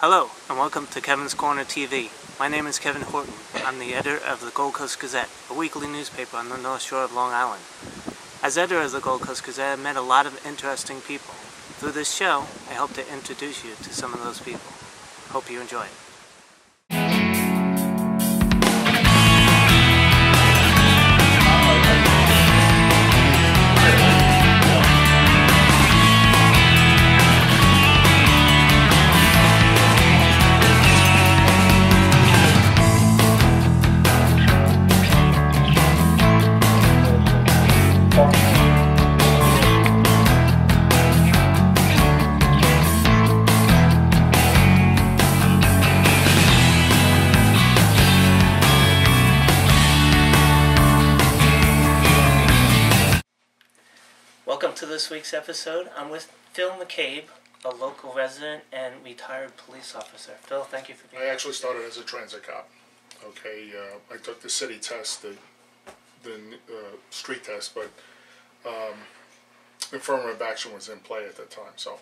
Hello, and welcome to Kevin's Corner TV. My name is Kevin Horton. I'm the editor of the Gold Coast Gazette, a weekly newspaper on the North Shore of Long Island. As editor of the Gold Coast Gazette, I've met a lot of interesting people. Through this show, I hope to introduce you to some of those people. Hope you enjoy it. Welcome to this week's episode. I'm with Phil McCabe, a local resident and retired police officer. Phil, thank you for being here. I actually started as a transit cop. Okay, I took the city test, the street test, but affirmative action was in play at that time. So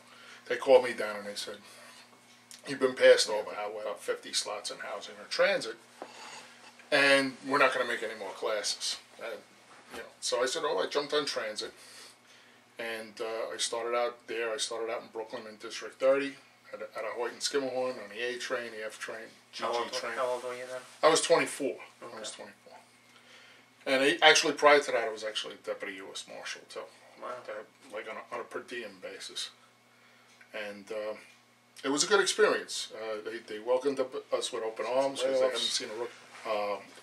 they called me down and they said, "You've been passed over about 50 slots in housing or transit, and we're not going to make any more classes." So I said, "Oh," I jumped on transit. And I started out there. I started out in Brooklyn in District 30 at a Hoyt and Skimmerhorn on the A train, the F train, GG train. How old were you then? I was 24. Okay. I was 24. And actually, prior to that, I was actually a deputy U.S. Marshal too. Wow. Like on a per diem basis. And it was a good experience. They welcomed us with open arms because they hadn't seen a rook.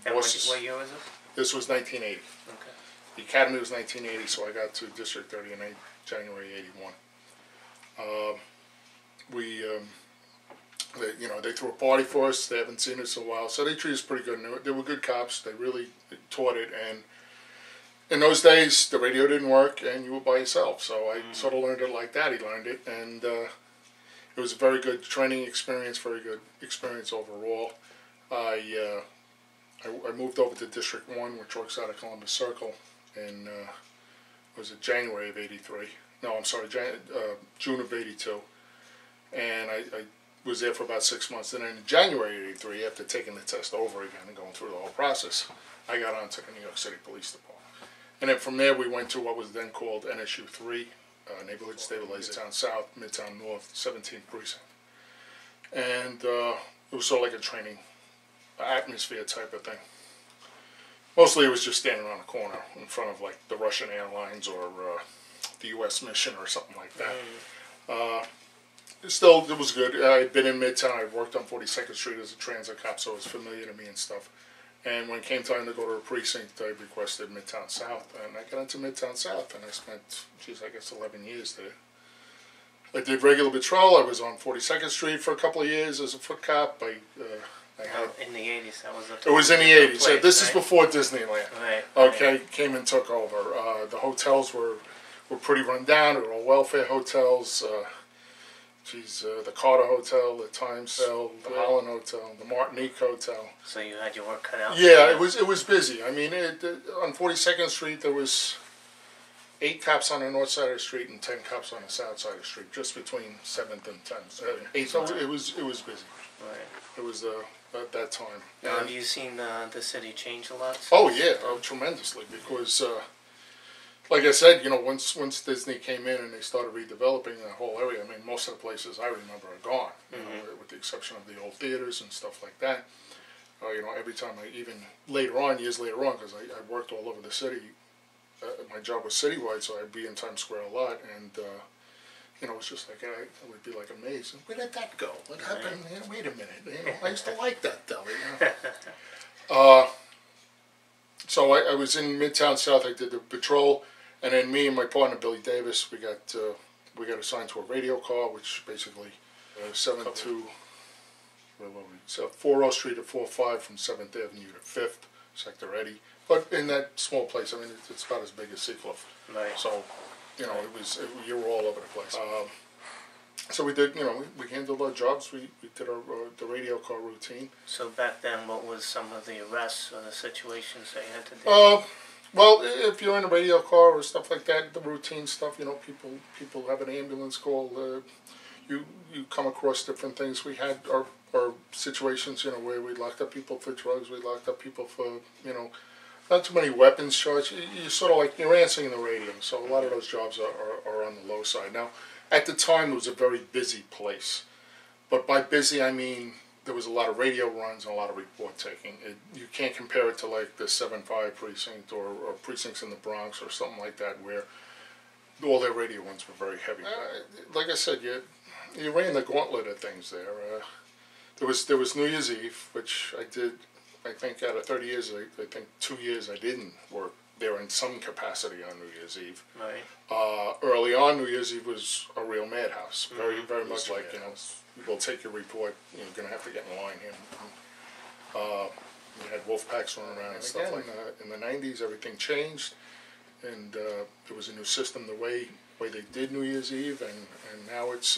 What year was this? This was 1980. Okay. The academy was 1980, so I got to District 30 in January '81. They threw a party for us. They haven't seen us in a while, so they treated us pretty good. And they were good cops. They really taught it. And in those days, the radio didn't work, and you were by yourself. So I sort of learned it like that. He learned it, and it was a very good training experience. Very good experience overall. I moved over to District 1, which works out of Columbus Circle, in was it January of '83? No, I'm sorry, June of '82. And I was there for about 6 months. And then in January '83, after taking the test over again and going through the whole process, I got onto the New York City Police Department. And then from there, we went to what was then called NSU 3, Neighborhood Stabilization, Midtown South, Midtown North, 17th Precinct. And it was sort of like a training atmosphere type of thing. Mostly it was just standing on a corner in front of like the Russian Airlines or the U.S. Mission or something like that. Still, it was good. I'd been in Midtown. I'd worked on 42nd Street as a transit cop, so it was familiar to me and stuff. And when it came time to go to a precinct, I requested Midtown South. And I got into Midtown South, and I spent, I guess 11 years there. I did regular patrol. I was on 42nd Street for a couple of years as a foot cop. In the 80s, that was it was in the 80s. So this is right? Before Disneyland. Right. Okay, Right. Came and took over. The hotels were pretty run down. They were all welfare hotels. The Carter Hotel, the Times Hotel, the Holland Hotel, the Martinique Hotel. So you had your work cut out? Yeah, it was busy. I mean, on 42nd Street there was 8 cops on the north side of the street and 10 cops on the south side of the street, just between 7th and 10th. 8th. So it was busy. Right. It was at that time. Now, have you seen the city change a lot? Oh yeah, tremendously. Because, like I said, once Disney came in and they started redeveloping the whole area, I mean, most of the places I remember are gone. With the exception of the old theaters and stuff like that. Every time years later on, because I worked all over the city. My job was citywide, so I'd be in Times Square a lot, and it's just like I would be like amazed. Where did that go? What happened? Wait a minute. I used to like that deli. So I was in Midtown South. I did the patrol, and then me and my partner Billy Davis, we got assigned to a radio car, which basically 40 Street to 45 from 7th Avenue to 5th, Sector 80. But in that small place, I mean, it's about as big as Seacliff. Right. So, you were all over the place. So we did, we handled our jobs. We did the radio car routine. So back then, what was some of the arrests or the situations that you had to deal with? Well, if you're in a radio car or stuff like that, the routine stuff, people have an ambulance call. you come across different things. We had our situations, you know, where we locked up people for drugs. We locked up people for, you know, not too many weapons charges. You sort of like, you're answering the radio. So a lot of those jobs are on the low side. Now, at the time, it was a very busy place. But by busy, I mean there was a lot of radio runs and a lot of report taking. You can't compare it to like the 7-5 precinct or precincts in the Bronx or something like that, where all their radio runs were very heavy. Like I said, you ran the gauntlet of things there. There was New Year's Eve, which I did. I think out of 30 years, I think 2 years I didn't work there in some capacity on New Year's Eve. Right. Early on, New Year's Eve was a real madhouse. Very much like, you know, we'll take your report. You're going to have to get in line here. We had wolf packs running around and stuff like that. In the 90s, everything changed, and there was a new system, the way they did New Year's Eve, and now it's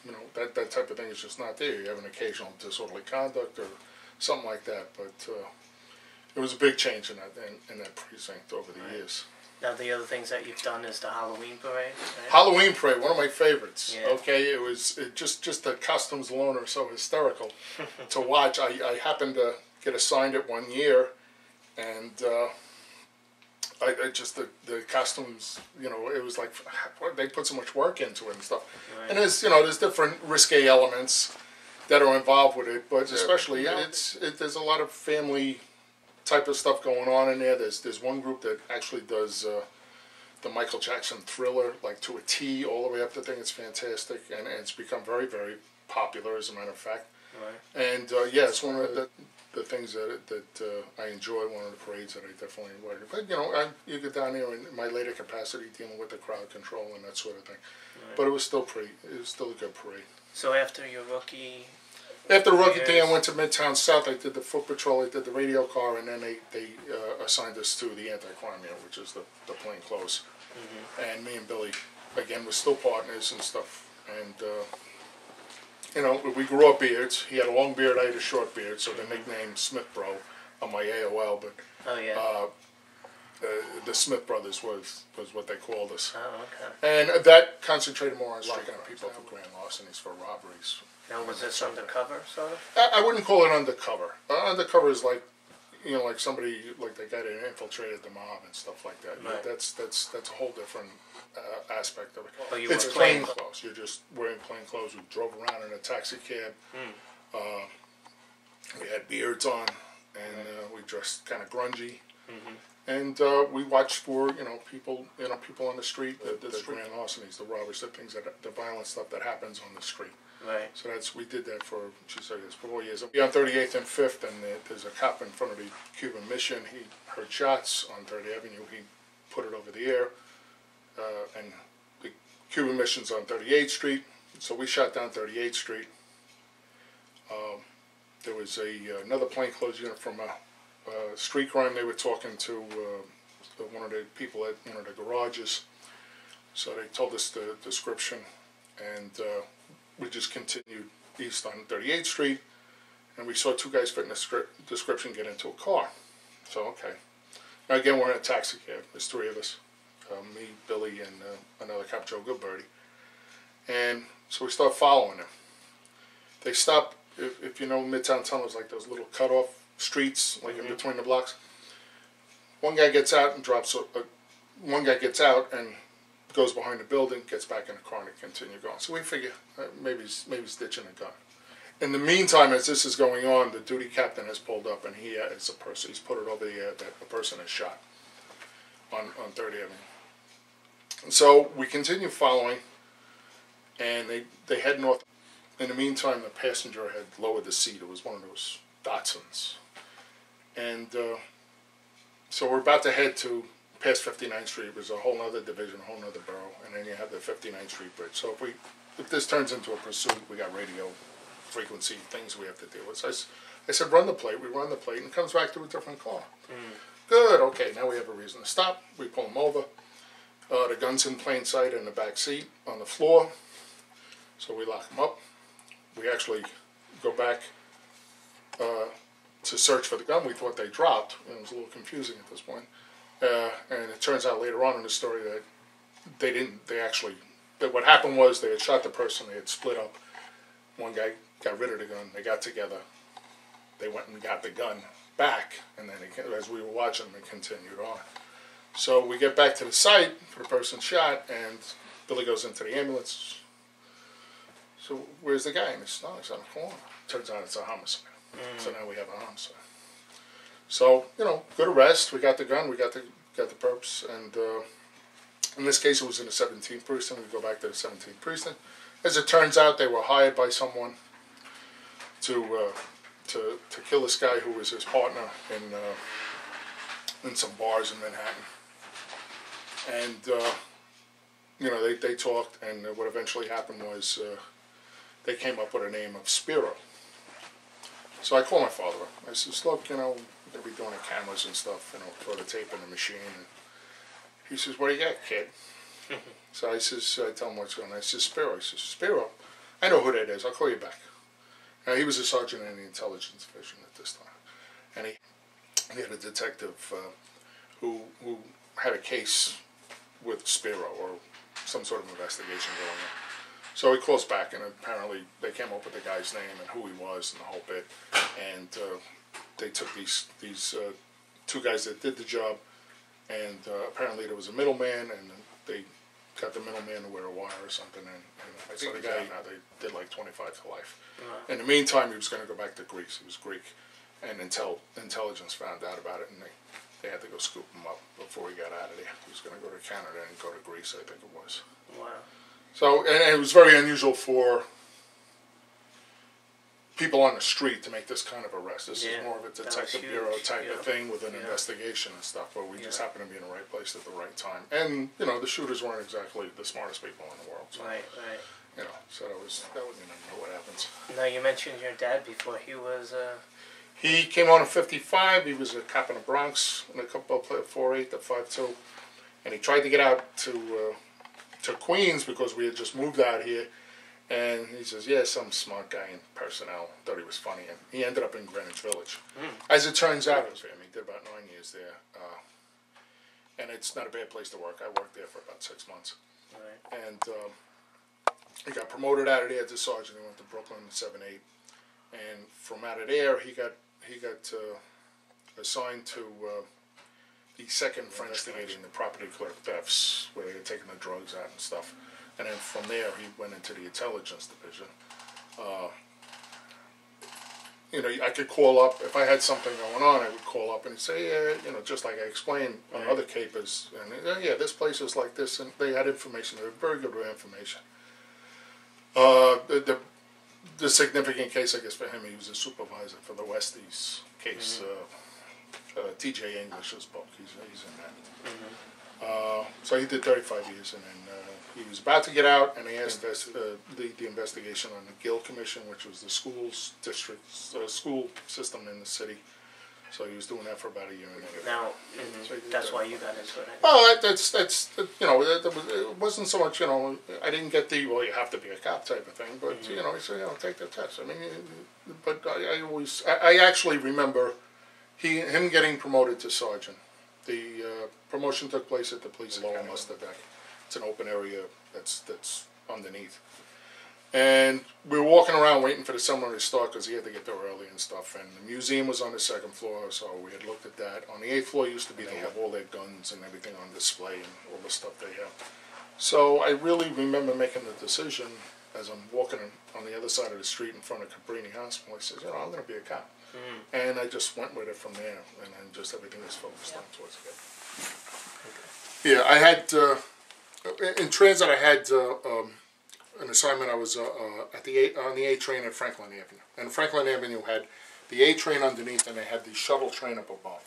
you know, that type of thing is just not there. You have an occasional disorderly conduct or something like that, but it was a big change in that precinct over the years. Now the other things that you've done is the Halloween parade, right? Halloween parade, one of my favorites. Yeah. Okay, it just the costumes alone are so hysterical to watch. I happened to get assigned it one year, and I just the costumes, you know, it was like they put so much work into it and stuff. Right. And there's different risque elements that are involved with it, but especially there's a lot of family type of stuff going on in there. There's one group that actually does the Michael Jackson Thriller, like to a T, all the way up the thing. It's fantastic, and it's become very, very popular, as a matter of fact. Right. And it's one of the things that I enjoy, one of the parades that I definitely enjoy. But, you know, you get down there in my later capacity dealing with the crowd control and that sort of thing. Right. But it was still a good parade. So after your rookie... After the rookie thing, I went to Midtown South. I did the foot patrol, I did the radio car, and then they assigned us to the anti-crime unit, which is the plain clothes. Mm-hmm. And me and Billy, again, were still partners and stuff. And, you know, we grew up beards. He had a long beard, I had a short beard, so the nickname Smith Bro on my AOL. But the Smith Brothers was what they called us. Oh, okay. And that concentrated more on striking out people for grand larcenies, for robberies. Now, was this undercover, sort of? I wouldn't call it undercover. Undercover is like, you know, like somebody, like the guy that infiltrated the mob and stuff like that. Right. That's a whole different aspect of it. Oh, it's plain clothes. You're just wearing plain clothes. We drove around in a taxi cab. We had beards on, and we dressed kind of grungy. Mm-hmm. And we watched for people on the street, the grand larcenies, the robberies, the violent stuff that happens on the street. Right. So we did that for 4 years. On 38th and 5th, and there's a cop in front of the Cuban Mission. He heard shots on 3rd Avenue. He put it over the air, and the Cuban Mission's on 38th Street. So we shot down 38th Street. There was another plainclothes unit from street crime. They were talking to one of the people at one of the garages. So they told us the description, and we just continued east on 38th Street, and we saw two guys fitting the description get into a car. So, okay. Now, again, we're in a taxi cab. There's three of us, me, Billy, and another cop, Joe Goodbirdie. And so we start following them. They stop, if you know Midtown Tunnel, is like those little cut-off streets, like in between the blocks. One guy gets out and one guy gets out and goes behind the building, gets back in the car, and they continue going. So we figure maybe he's ditching a gun. In the meantime, as this is going on, the duty captain has pulled up, and it's a person. He's put it over the air that a person is shot on 3rd Avenue. And so we continue following, and they head north. In the meantime, the passenger had lowered the seat. It was one of those Datsuns. And so we're about to head past 59th Street. There's a whole other division, a whole other borough, and then you have the 59th Street Bridge. So if this turns into a pursuit, we got radio frequency things we have to deal with. So I said, run the plate. We run the plate, and it comes back to a different car. Good, okay, now we have a reason to stop. We pull them over. The gun's in plain sight in the back seat on the floor. So we lock them up. We actually go back to search for the gun we thought they dropped. It was a little confusing at this point. And it turns out later on in the story that they didn't. They actually what happened was they had shot the person, they had split up. One guy got rid of the gun, they got together, they went and got the gun back, and then as we were watching, they continued on. So we get back to the site for the person shot, and Billy goes into the ambulance. So where's the guy? And he's on the corner. Turns out it's a homicide. So now we have a homicide. So, good arrest. We got the gun, we got the perps, and in this case it was in the 17th precinct. We go back to the 17th precinct. As it turns out, they were hired by someone to kill this guy who was his partner in some bars in Manhattan. And they talked, and what eventually happened was they came up with a name of Spiro. So I called my father up. I says, look, we're going to be doing the cameras and stuff, throw the tape in the machine. And he says, what do you got, kid? So I tell him what's going on. I says, Spiro. He says, Spiro? I know who that is. I'll call you back. Now, he was a sergeant in the intelligence division at this time. And he had a detective who had a case with Spiro, or some sort of investigation going on. So he calls back, and apparently they came up with the guy's name and who he was and the whole bit. And they took these two guys that did the job, and apparently there was a middleman, and they got the middleman to wear a wire or something. And I think the guy, they did like 25 to life. Wow. In the meantime, he was going to go back to Greece. He was Greek. And intelligence found out about it, and they had to go scoop him up before he got out of there. He was going to go to Canada and go to Greece, I think it was. Wow. So, and it was very unusual for people on the street to make this kind of arrest. This is more of a detective bureau type of thing with an investigation and stuff, but we just happened to be in the right place at the right time. And, the shooters weren't exactly the smartest people in the world. So, right. So that was what happens. Now, you mentioned your dad before. He was... He came on in 55. He was a cop in the Bronx in a couple of 4'8" to 5'2", and he tried to get out to Queens because we had just moved out here. And he says, yeah, some smart guy in personnel thought he was funny, and he ended up in Greenwich Village. As it turns out, he did about 9 years there, and it's not a bad place to work. I worked there for about 6 months, and he got promoted out of there to sergeant. He went to Brooklyn in 7-8, and from out of there, he got assigned to the second French division, the property clerk thefts, where they were taking the drugs out and stuff. And then from there, he went into the intelligence division. I could call up, if I had something going on, I would call up and he'd say, yeah, just like I explained on other capers, and yeah, this place is like this, and they had information. They were very good with information. The significant case, I guess, for him, he was a supervisor for the Westies case. T.J. English's book, he's in that. So he did 35 years, and then he was about to get out, and he asked us the investigation on the Gill Commission, which was the school system in the city. So he was doing that for about a year and a half. Now, that's why you got into it. Well, it wasn't so much, I didn't get the, well, you have to be a cop type of thing, but, he said, take the test. I mean, but I actually remember him getting promoted to sergeant. The promotion took place at the police academy. It's an open area that's underneath. And we were walking around waiting for the summer to start because he had to get there early and stuff. And the museum was on the 2nd floor, so we had looked at that. On the 8th floor used to be, they have all their guns and everything on display and all the stuff they have. So I really remember making the decision as I'm walking on the other side of the street in front of Cabrini Hospital. I said, I'm going to be a cop. And I just went with it from there, and then just everything was focused on towards it. Yeah, I had, in transit I had an assignment. I was on the A train at Franklin Avenue. And Franklin Avenue had the A train underneath, and they had the shuttle train up above.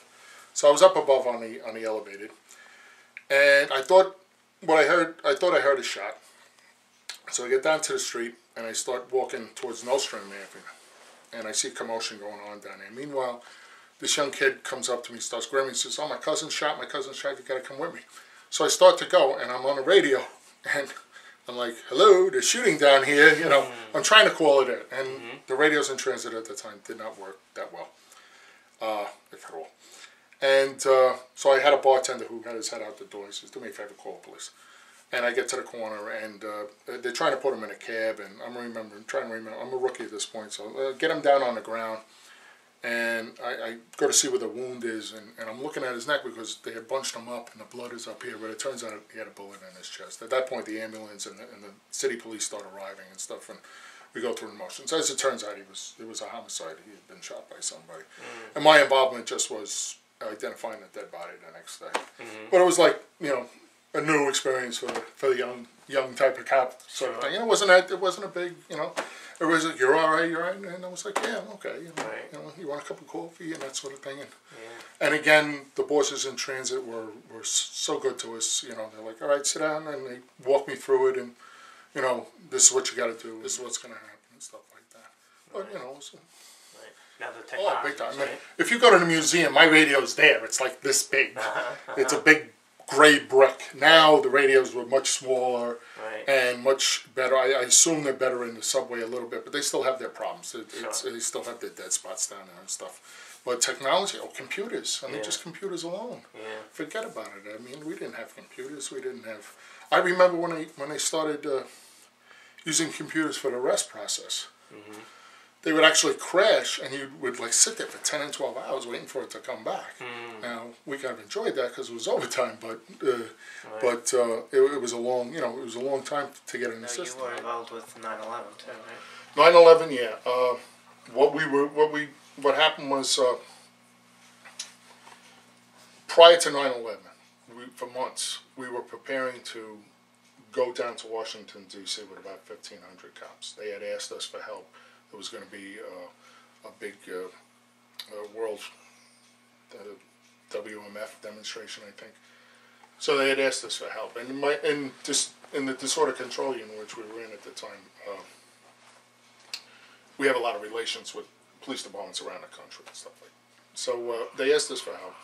So I was up above on the elevated, and I thought I heard a shot. So I get down to the street, and I start walking towards Nostrand Avenue. And I see commotion going on down there. Meanwhile, this young kid comes up to me, starts grabbing me, and says, my cousin shot, you gotta come with me. So I start to go, and I'm on the radio, and I'm like, hello, there's shooting down here, I'm trying to call it in. And the radios in transit at the time did not work that well, if at all. And so I had a bartender who had his head out the door. He says, do me a favor, call the police. And I get to the corner, and they're trying to put him in a cab, and I'm trying to remember, I'm a rookie at this point, so get him down on the ground, and I go to see where the wound is, and I'm looking at his neck because they had bunched him up, and the blood is up here, but it turns out he had a bullet in his chest. At that point, the ambulance and the city police start arriving and stuff, and we go through the motions. As it turns out, it was a homicide. He had been shot by somebody. And my involvement just was identifying the dead body the next day. But it was like, a new experience for the young type of cop sort of thing. And it wasn't a big, it was like, you're all right, and I was like, yeah, I'm okay. You want a cup of coffee and that sort of thing. And again, the bosses in transit were so good to us. They're like, all right, sit down, and they walked me through it, and this is what you got to do. This is what's going to happen and stuff like that. But it was. Now the technology. Oh, big time. Right? If you go to the museum, my radio's there. It's like this big. It's a big gray brick. Now the radios were much smaller and much better. I assume they're better in the subway a little bit, but they still have their problems. They still have their dead spots down there and stuff. But technology, computers. Just computers alone. Forget about it. I mean, we didn't have computers. We didn't have. I remember when they started using computers for the arrest process. They would actually crash, and you would sit there for 10 and 12 hours waiting for it to come back. Now we kind of enjoyed that because it was overtime, but it was a long, it was a long time to get in the system. You were involved with 9/11 too, right? 9/11, yeah. What happened was prior to 9/11, for months we were preparing to go down to Washington D.C. with about 1,500 cops. They had asked us for help. There was going to be a big world WMF demonstration, I think. So they had asked us for help, and in the disorder control unit which we were in at the time, we have a lot of relations with police departments around the country and stuff like that. So they asked us for help.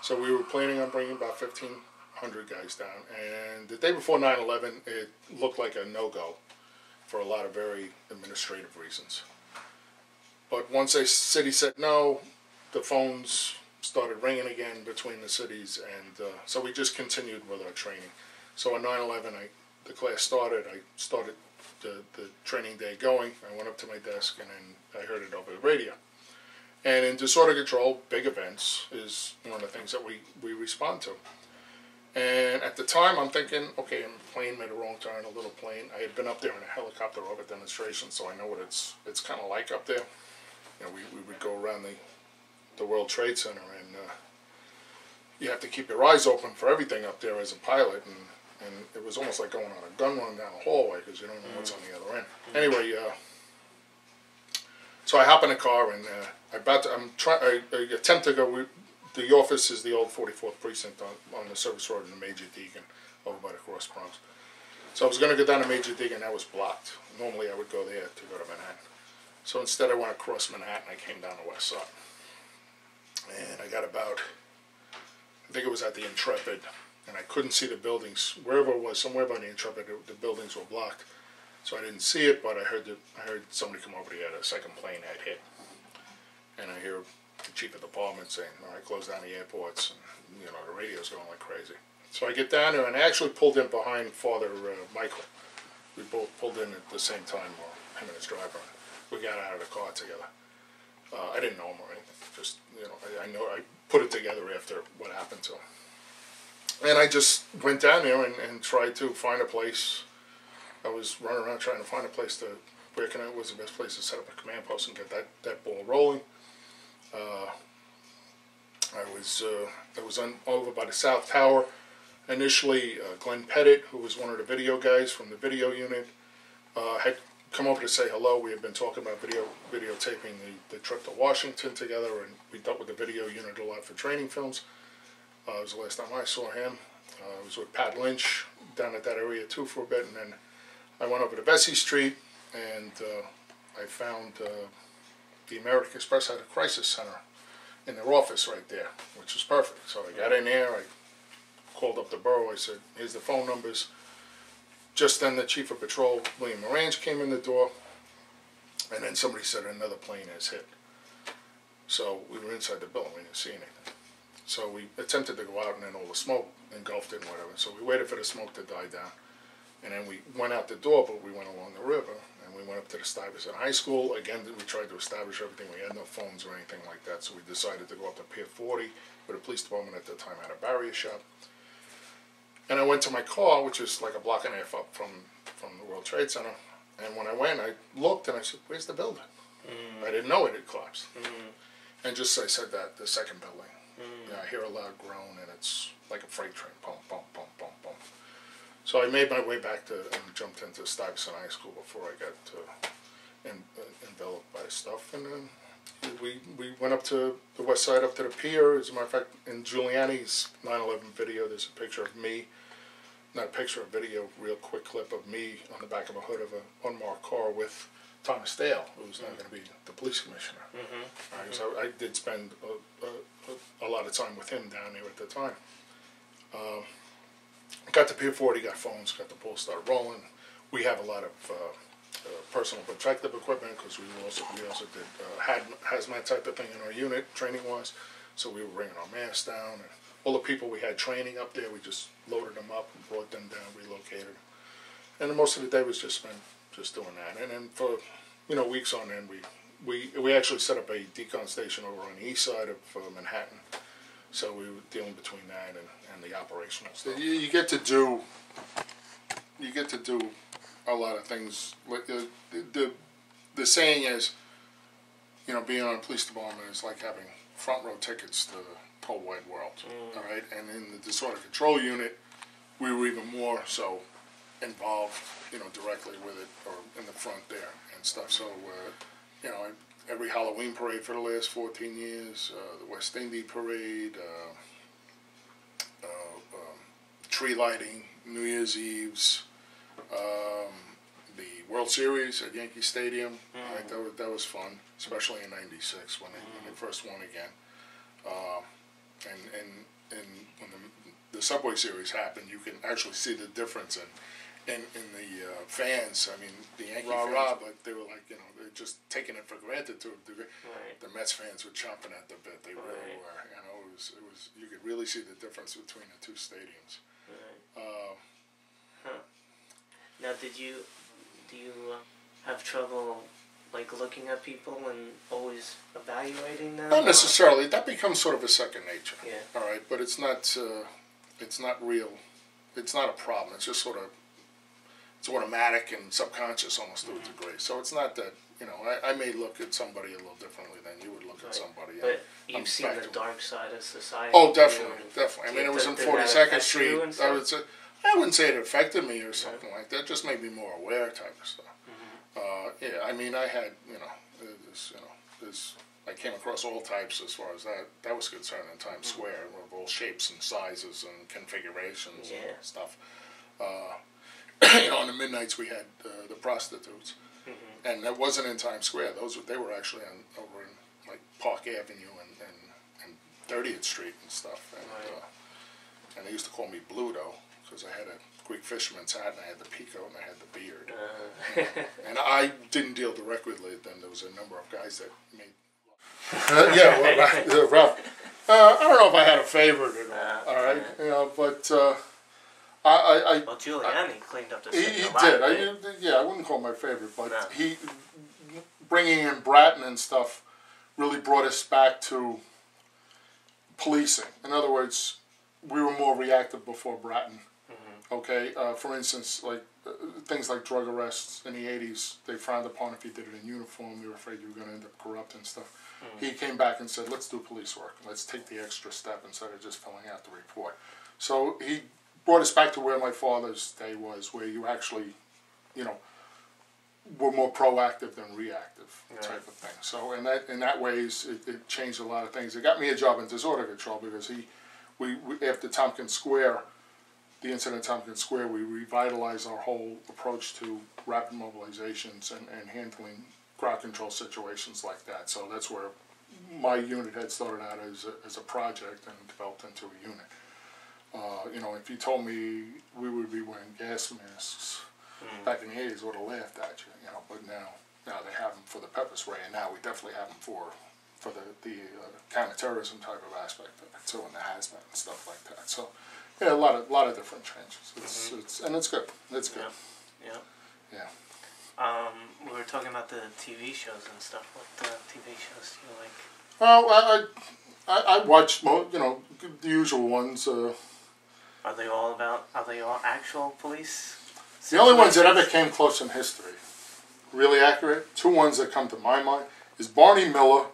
So we were planning on bringing about 1,500 guys down, and the day before 9/11, it looked like a no-go for a lot of very administrative reasons. But once a city said no, the phones started ringing again between the cities, and so we just continued with our training. So on 9/11, the class started. I started the training day going. I went up to my desk, and then I heard it over the radio. And in disorder control, big events is one of the things that we respond to. And at the time, I'm thinking, okay, a plane made a wrong turn, a little plane. I had been up there in a helicopter over demonstration, so I know what it's kind of like up there. We would go around the World Trade Center, and you have to keep your eyes open for everything up there as a pilot, and it was almost like going on a gun run down a hallway because you don't know what's on the other end. Anyway, so I hop in a car, and I attempt to go. The office is the old 44th precinct on the service road in the Major Deegan over by the Cross Bronx. So I was going to go down to Major Deegan, that was blocked. Normally I would go there to go to Manhattan. So instead I went across Manhattan, I came down the west side. And I got about, I think it was at the Intrepid, and I couldn't see the buildings. Wherever it was, somewhere by the Intrepid, the buildings were blocked. So I didn't see it, but I heard somebody come over there, a second plane had hit. And I hear the chief of the department saying, all right, close down the airports, and the radio's going like crazy. So I get down there, and I actually pulled in behind Father Michael. We both pulled in at the same time, or him and his driver. We got out of the car together. I didn't know him or anything. Just, I put it together after what happened to him. And I just went down there and tried to find a place. I was running around trying to find a place where was the best place to set up a command post and get that ball rolling. I was over by the South Tower. Initially, Glenn Pettit, who was one of the video guys from the video unit, had come over to say hello. We had been talking about videotaping the trip to Washington together, and we dealt with the video unit a lot for training films. It was the last time I saw him. I was with Pat Lynch down at that area too for a bit, and then I went over to Vesey Street, and I found the American Express had a crisis center in their office right there, which was perfect. So I got in there, I called up the borough, I said, here's the phone numbers. Just then the chief of patrol, William Morange, came in the door, and then somebody said another plane has hit. So we were inside the building, we didn't see anything. So we attempted to go out, and then all the smoke engulfed it and whatever. So we waited for the smoke to die down. And then we went out the door, but we went along the river, and we went up to the Stuyvesant High School. Again, we tried to establish everything. We had no phones or anything like that, so we decided to go up to Pier 40, where the police department at the time had a barrier shop. And I went to my car, which is like a block and a half up from the World Trade Center. And when I went, I looked, and I said, "Where's the building?" I didn't know it had collapsed. And just I said that, the second building. Yeah, I hear a loud groan, and it's like a freight train, boom, boom, boom, boom, boom. So I made my way back to and jumped into Stuyvesant High School before I got enveloped by stuff. And then we went up to the west side, up to the pier. As a matter of fact, in Giuliani's 9/11 video, there's a picture of me, not a picture, a video, real quick clip of me on the back of a hood of an unmarked car with Thomas Dale, who's now going to be the police commissioner. Right, so I did spend a lot of time with him down there at the time. Got to Pier 40, got phones, got the pool started rolling. We have a lot of personal protective equipment because we also did hazmat type of thing in our unit, training-wise. So we were bringing our masks down, and all the people we had training up there, we just loaded them up and brought them down, relocated. And then most of the day was just spent just doing that. And then for weeks on end, we actually set up a decon station over on the east side of Manhattan. So we were dealing between that and the operational stuff. You get to do a lot of things. Like the saying is, being on a police department is like having front row tickets to the whole wide world. All right, and in the disorder control unit, we were even more so involved, directly with it or in the front there and stuff. So, every Halloween parade for the last 14 years, the West Indy Parade, tree lighting, New Year's Eves, the World Series at Yankee Stadium. Right, that was fun, especially in '96 when they first won again. And when the Subway Series happened, you can actually see the difference in the fans. I mean, the Yankee fans, but they were like, they're just taking it for granted to a degree. Right. The Mets fans were chomping at the bit. They really were. It was. You could really see the difference between the two stadiums. Right. Now, do you have trouble like looking at people and always evaluating them? Not necessarily. That becomes sort of a second nature. Yeah. All right, but it's not real. It's not a problem. It's just sort of. It's automatic and subconscious almost to a degree. So it's not that, I may look at somebody a little differently than you would look at somebody. But you've seen the dark side of society. Oh, definitely. I mean, it was on 42nd Street. I wouldn't say it affected me or something like that. It just made me more aware type of stuff. Yeah, I mean, I had, I came across all types as far as that was concerned in Times Square, of all shapes and sizes and configurations and stuff. On the midnights we had the prostitutes, and that wasn't in Times Square. They were actually over in like Park Avenue and 30th Street and stuff. And they used to call me Bluto because I had a Greek fisherman's hat and I had the peacoat and I had the beard. And I didn't deal directly with them. There was a number of guys that made. Rough. I don't know if I had a favorite at all. All right, but. Well, Giuliani cleaned up the city. He did. I wouldn't call him my favorite, but he bringing in Bratton and stuff really brought us back to policing. In other words, we were more reactive before Bratton. Okay, for instance, like things like drug arrests in the '80s, they frowned upon if you did it in uniform. They were afraid you were going to end up corrupt and stuff. He came back and said, "Let's do police work. Let's take the extra step instead of just filling out the report." So he brought us back to where my father's day was, where you actually, were more proactive than reactive type of thing. So in that ways, it changed a lot of things. It got me a job in disorder control because we after Tompkins Square, the incident at Tompkins Square, we revitalized our whole approach to rapid mobilizations and handling crowd control situations like that. So that's where my unit had started out as a project and developed into a unit. If you told me we would be wearing gas masks back in the '80s, I would have laughed at you. But now they have them for the pepper spray, and now we definitely have them for for the counterterrorism type of aspect of it too, and the hazmat and stuff like that. So yeah, a lot of different changes. It's good. It's good. Yeah. Yeah. We were talking about the TV shows and stuff. What TV shows do you like? Well, I watch the usual ones. Are they all actual police? The only ones that ever came close in history, really accurate, two ones that come to my mind, is Barney Miller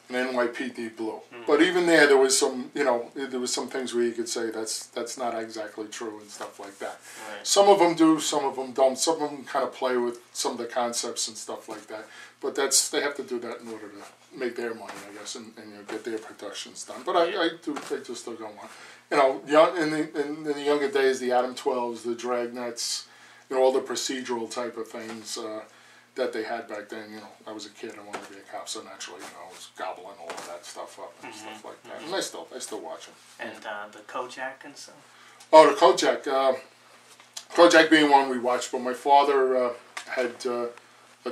and NYPD Blue. But even there was some, there was some things where you could say that's not exactly true and stuff like that. Right. Some of them do, some of them don't. Some of them kind of play with some of the concepts and stuff like that. But they have to do that in order to make their money, I guess, and get their productions done. But I do still go on. In the younger days, the Adam 12s, the Dragnets, all the procedural type of things that they had back then. I was a kid, I wanted to be a cop, so naturally, I was gobbling all of that stuff up and stuff like that. And I still watch them. And the Kojak and stuff? Oh, the Kojak. Kojak being one we watched, but my father had a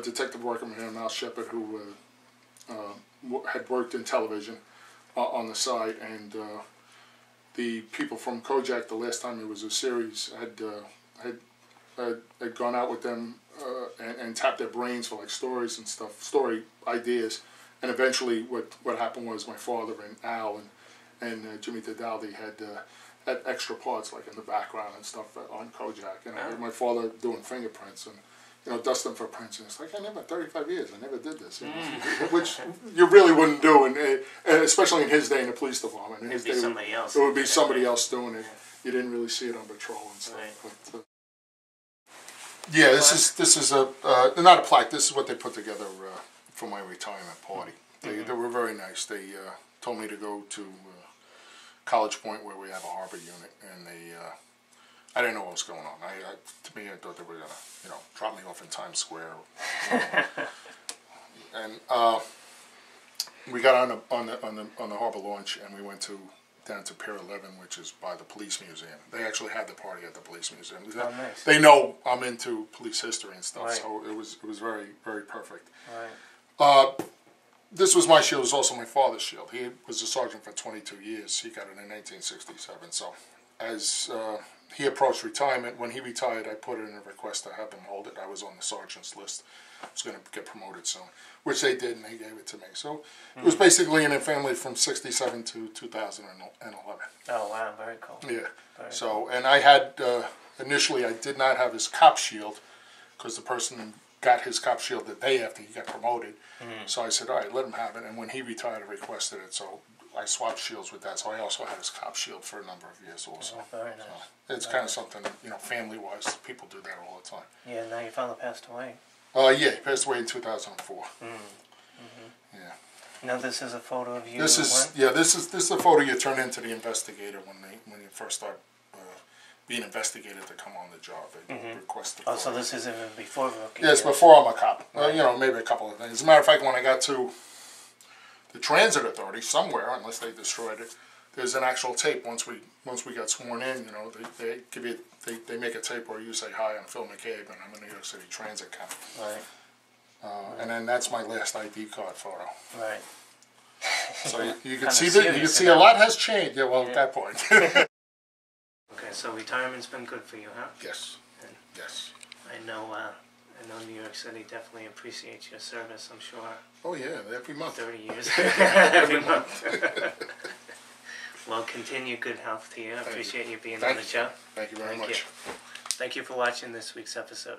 detective working with him, Al Shepard, who had worked in television on the side, and the people from Kojak, the last time there was a series, had gone out with them and tapped their brains for like stories and stuff, story ideas, and eventually what happened was my father and Al and Jimmy Tadaldi had extra parts like in the background and stuff on Kojak, and I heard my father doing fingerprints and dusting for prints, and it's like, I never 35 years, I never did this, which you really wouldn't do, and especially in his day in the police department. In his day, somebody else. It would be somebody else doing it. You didn't really see it on patrol and stuff. Right. But, yeah, this is not a plaque. This is what they put together for my retirement party. They were very nice. They told me to go to College Point where we have a harbor unit, and I didn't know what was going on. To me, I thought they were gonna drop me off in Times Square. And we got on the harbor launch, and we went down to Pier 11, which is by the police museum. They actually had the party at the police museum. Oh, nice. They know I'm into police history and stuff, right. So it was very, very perfect. Right. This was my shield. It was also my father's shield. He was a sergeant for 22 years. He got it in 1967. So as he approached retirement, when he retired, I put in a request to have him hold it. I was on the sergeant's list. I was going to get promoted soon, which they did, and they gave it to me. So it was basically in a family from 67 to 2011. Oh, wow, very cool. Yeah. Very so, cool. And I had, initially I did not have his cop shield because the person got his cop shield the day after he got promoted. So I said, all right, let him have it. And when he retired, I requested it. So I swapped shields with that. So I also had his cop shield for a number of years also. Oh, very nice. So it's kind of something, family-wise, people do that all the time. Yeah, now your father passed away. Yeah, he passed away in 2004. Yeah. Now this is a photo of you. This is a photo you turn into the investigator when you first start being investigated to come on the job. They request the photo. Oh, so this is even before rookie. Yes, before I'm a cop. Right. Maybe a couple of things. As a matter of fact, when I got to the Transit Authority somewhere, unless they destroyed it, there's an actual tape. Once we got sworn in, they give you they make a tape where you say, "Hi, I'm Phil McCabe, and I'm a New York City Transit cop." Right. And then that's my last ID card photo. Right. So you can see that. You can see a lot has changed. Yeah, well, at that point. Okay, so retirement's been good for you, huh? Yes. And Yes. I know New York City definitely appreciates your service, I'm sure. Oh yeah, every month. 30 years. Every month. Well, continue good health to you. I appreciate you being on the show. Thank you very much. Thank you for watching this week's episode.